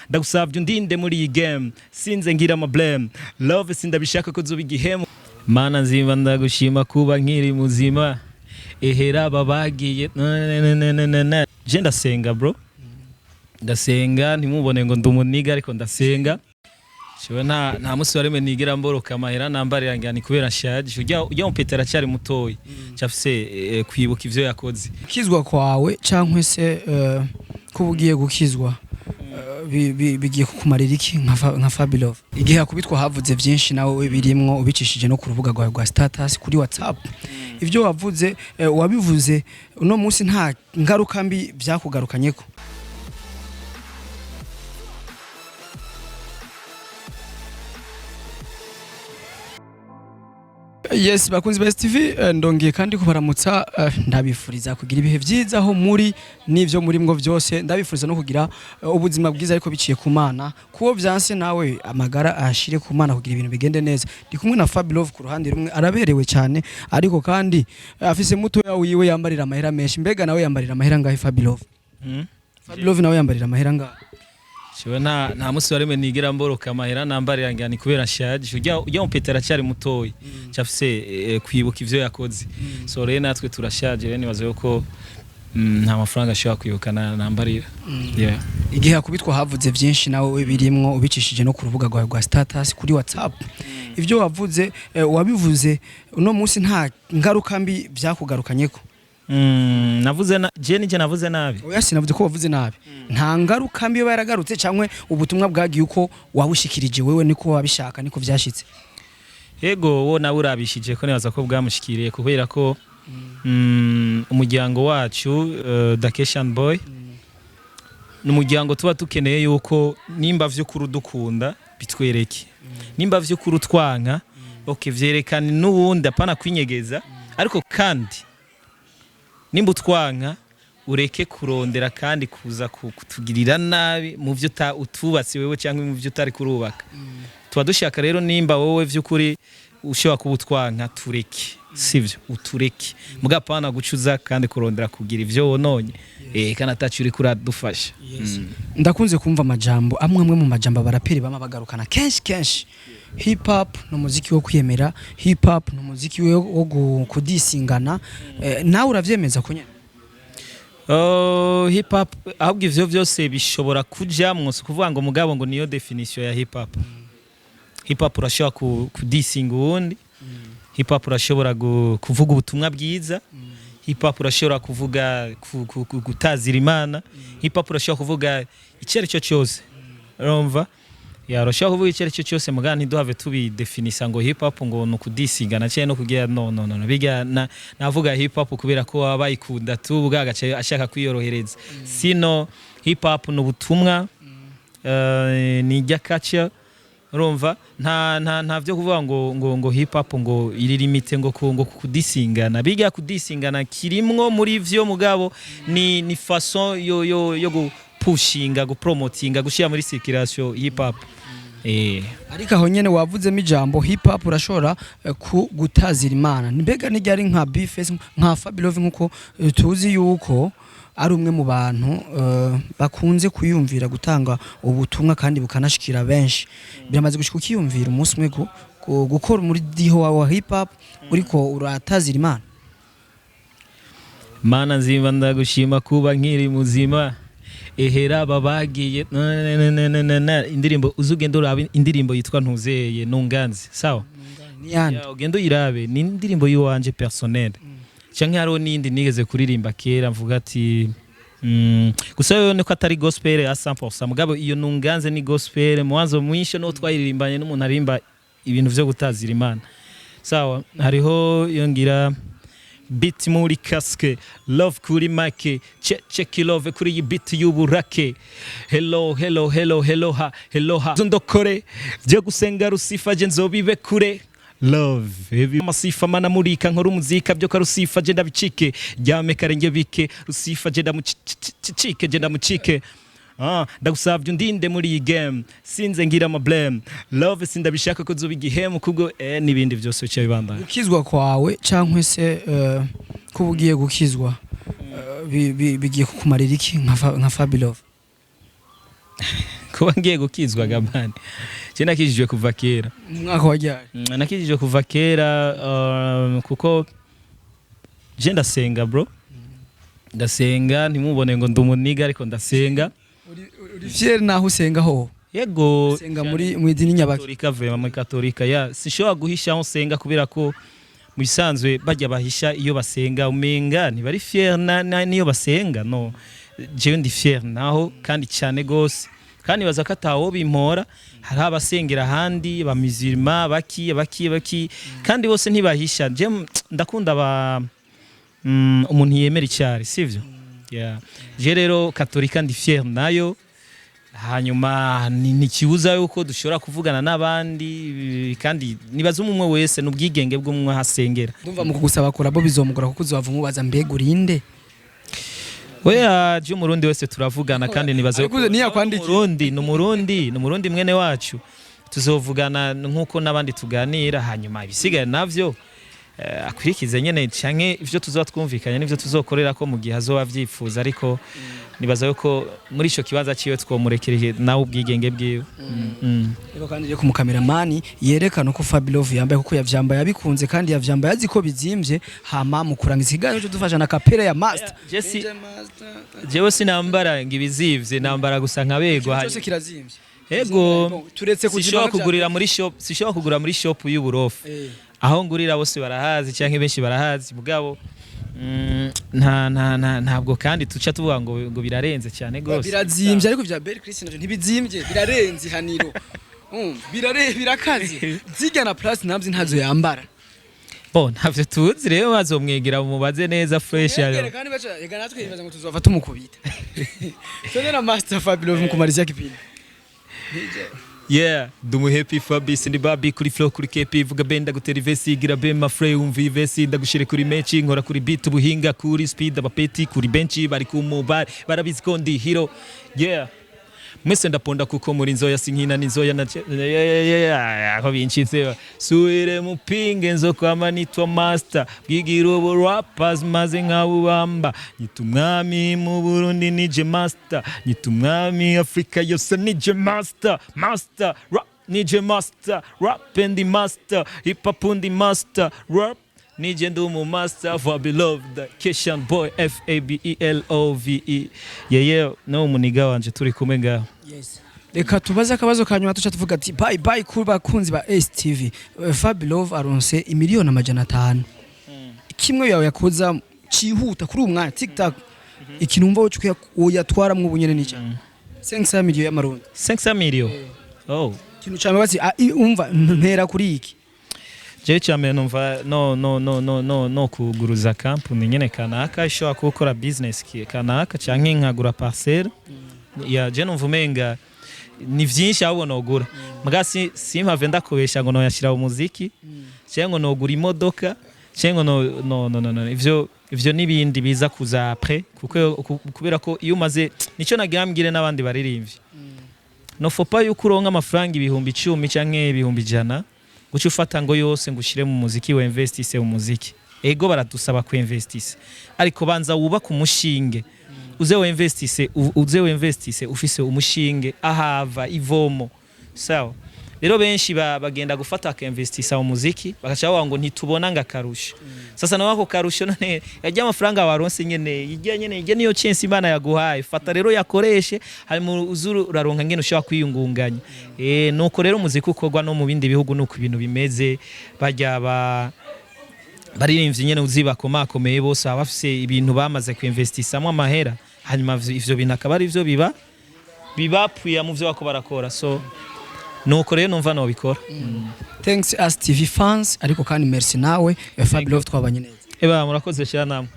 ndagusavye undinde muri iyi game sinze ngira ama blame love sindabishaka ko zuba igihemu mana nzimba ndagushima kuba nkiri muzima ehera babagiye je ndasenga bro ndasenga ntimubone ngo ndumuniga ariko ndasenga Shiwe nta musi wareme nigira mboroka amahera nambarira ngani kubera nshaje ujya umpetera cyari mutoyi cyafise kwibuka ivyo yakoze gukizwa kwawe cankwe se kubugiye gukizwa bigiye kukumarira iki nka Fabilove igihe akubitwa havuze byinshi nawe birimwo ubicishije no ku rubuga rwa status kuri WhatsApp ivyo wavuze wabivuze uno munsi nta ngaruka mbi byakugarukanyeko Yes bakunzi ba TV ndongeye kandi kubaramutsa ndabifuriza kugira ibihe byiza aho muri nivyo muri mwo byose ndabifuriza no kugira ubuzima bwiza ariko biciye ku Mana kuwo byanse nawe amagara ashire ku Mana kugira ibintu bigende neza ndi kumwe na Fabilove ku ruhande rumwe araberewe cyane ariko kandi afise muto yawiwe yambarira amahera menshi mbega nawe yambarira amahera ngahe Fabilove Fabilove nawe yambarira amahera ngahe Shiwe nta musi wareme nigira mboroka amahera nambarira ngani kubera nshaje ujya umpetera cyari mutoyi cyafise kwibuka ivyo yakoze so rero natwe turashaje rero nibaze yuko nta mafaranga ashobora kwibuka nambarira igihe akubitwa havuze byinshi nawe birimwo ubicishije no ku rubuga rwa status kuri WhatsApp ivyo wavuze wabivuze uno munsi nta ngaruka mbi byakugarukanyeko navuze nabi oya sinavuze ko wavuze nabi nta ngaruka mbi baragarutse cyangwe ubutumwa bwagiye uko wabushikirije wewe niko wabishaka niko vyashitse yego wo nawe urabishije ko nibaza ko bwamushikiriye kubera ko umuryango wacu Dakeshan Boy n'umuryango tuba tukeneye yuko nimba vyo kurudukunda bitwereke nimba vyo kurutwanka vyerekane n'ubundi apana kwinyegeza ariko kandi nimba utwanka ureke kurondera kandi kuza kutugirira nabi mu byo utubatse wewe cyangwa mu byo utari kurubaka tuba dushaka rero nimba wowe vy'ukuri ushobora kubutwanka tureke sivyo utureke mugapana gucuza kandi kurondera kugira ivyo wononye kana tacu uri kuradufasha ndakunze kumva amajambo amwe mu majambo baraperi bama bagarukana kenshi hip hop no muziki wo kwiyemera hip hop no muziki wo kudisingana nawe uravyemeza ko nyene hip hop ahubwo ivyo byose bishobora kujamwo kuvuga ngo mugabo ngo niyo definition ya hip hop hip hop urashobora kudisinga uwundi hip hop urashobora kuvuga ubutumwa bwiza hip hop urashobora kuvuga gutazira Imana hip hop urashobora kuvuga icyo cyo cyose urumva urashobora kuvuga icyo cyose mugani duhave tubidefinisa ngo hip hop ngo nukudisigana cyane no kugira no biga navuga hip hop kubera ko abayikunda tu bwagace ashaka kwiyorohereza sino hip hop n'ubutumwa ni jakacha urumva nta byo kuvuga ngo hip hop ngo iri limite ngo kudisingana biga kudisingana kirimwo muri vyo mugabo ni façon yo gupushinga gupromotinga gushira muri circulation hip hop ariko aho nyene wavuzemo ijambo hip hop urashobora gutazira Imana mbega nijyari nka Bface nka Fabilove nkuko tuzi yuko ari umwe mu bantu bakunze kuyumvira gutanga ubutumwa kandi bukanashikira benshi biramaze gushika ukiyumvira umunsi umwe gukora muri diho wa hip hop uriko uratazira Mana nzimba ndagushima kuba nkiri muzima ehera babagiye indirimbo uzugenda uraba indirimbo yitwa ntuzeye nunganze sawa ugenda uyirabe ni indirimbo yiwanje personnel cyangwa haro nindi nigeze kuririmba kera mvuga ati gusa yone ko atari gospel ya 100% mugabo iyo nunganze ni gospel mwanzo mwisho no twayiririmbanye n'umuntu arimba ibintu byo gutazira Imana sawa hariho yongira beat muri casque love kuri make check love kuri iyi beat y'uburake hello ha ndokore byo gusenga rusifa je nzobibe kure love heavy masifa mana murika nkora umuzika byo karusifa je ndabicike ryame karenge bike rusifa je ndamucike je ndamucike ndagusavye undinde muri iyi game sinze ngira ama blame love sindabishaka ko zuba igihemu kubwo nibindi byose cyo bibandana gukizwa kwawe cankwe se kubugiye gukizwa bigiye kukumarira iki nka Fabilove kuba ngiye gukizwa gamani je nakijijwe kuva kera umwaka wajyaye nakijijwe kuva kera kuko je ndasenga bro ndasenga ntimubone ngo ndumuniga ariko ndasenga uri fier naho usenga ho yego senga mu idini nyabaki katolika vema mu katolika ya sishobora guhisha aho senga kubera ko mu bisanzwe bajya bahisha iyo basenga umenga ntibari fier niyo basenga no jewe ndi fier naho kandi cyane gose kandi baza ko atawo bimpora hari abasengera handi ba musulman baki kandi bose ntibahisha je ndakunda ba umuntu yemera icyari sivyo je rero katolika ndi fier nayo hanyuma ni kibuza yuko dushobora kuvugana n'abandi kandi nibaza umwe wese n'ubwigenge bw'umwe hasengera ndumva mu kugusaba korabo bizomugora kuko uzava mubaza mbega urinde weya je umurundi wese turavugana kandi nibaza yuko n'umurundi mwene wacu tuzovugana nkuko n'abandi tuganira hanyuma ibisigaye navyo akurikize nyene canke ivyo tuzotwumvikanya n'ivyo tuzokorera ko mu gihe azoba vyifuza ariko nibaza yuko muri ico kibanza ciwe twomurekereye nawe ubwigenge bwiwe rero kandi yo ku cameraman yerekana ko Fabilove yambaye kuko yavyambaye abikunze kandi yavyambaye aziko bizimvye hama mu kurangiza ikiganiro cyo dufasha na kapera ya master jewe sinambara ngibizivye nambara gusa nkabegwa cyose kirazimvye ego turetse kujya kugurira muri shop sishobora kugura muri shop y'uburofu aho ngurira bose barahazi cyangwa benshi barahazi mugabo ntabwo kandi tuca tuvuga ngo birarenze cyane gose birazimvye ariko vya Bel Chris ntibizimvye birarenze haniro birakaze zirya na plus nabyo ntazo yambara ntavyo tuzi rero bazomwegera mubaze neza fresh yaro kandi bacha yega natwe yibaza ngo tuzova tumukubita sone na master Fabilove mukumariza kipindi dumu happy Fabrice ndi babi kuri flow kuri KP vuga benda gutera ivesi gira be my friend umva ivesi ndagushire kuri mechi nkora kuri beat ubuhinga kuri speed abapeti kuri benchi bari ku mobile barabizi ko ndi hero mwese ndaponda kuko muri nzoya sinkina nizoya na aho bincitse suire mupinge nzo kwama nitwa master bwigira ubu rappers maze nkabubamba nyitumwami mu Burundi nije master nyitumwami Afrika yose nije master rap nije master rap and the master hip hop and the master rap nije ndumu master Fabilove the Keshan boy Fabelove no muniga wanje turi kumenga reka tubaze akabazo kanyuma tuca tuvuga ati bye bye ku bakunzi ba STV Fabilove aronse 1,500,000 kimwe yawe yakoza cihuta kuri umwana TikTok ikintu umva cyo yatwara mu bunyene ni cyane 500 million y'amarundi 500 million kintu cyane bati umva ntera kuri iki je cyane numva no kuguruza company nyene kanaka ishobora gukora business kanaka canke nkagura parcelle ya je numva umenga ni vyinshi abo nogura mugasi simpave ndakobesha ngo no yashira umuziki cyangwa no gura imodoka cyangwa no ivyo nibindi biza kuza après kuko kubera ko iyo umaze nico nagambwire n'abandi baririmvye no faut pas yuko uronka amafaranga 10,000 canke 100,000 guca ufata ngo yose ngushire mu muziki we investise mu muziki ego baradusaba ku investise ariko banza wubaka umushinge uze investise ufise umushinge ahava ivomo sawa rero benshi bagenda gufata ka investisa mu muziki bakacaho ngo ntitubona ngakarusho sasa nawe ako karusho none yajya amafaranga waronse nyene yijya niyo chance Imana yaguhaye fata rero yakoreshe hari mu uzuru uraronka ngene ushaka kwiyungunganya nuko rero muziki ukorwa no mu bindi bihugu nuko ibintu bimeze bajya baririmvye nyene uziba komakomeye bose abafise ibintu bamaze ku investisamo amahera hanyuma ivyo bintu akaba ari ivyo bibapfuye mu vyo bako barakora so nuko rero numva no bikora thanks as TV fans ariko kandi merci nawe Fabilove twabanye neza murakoze cyane namwe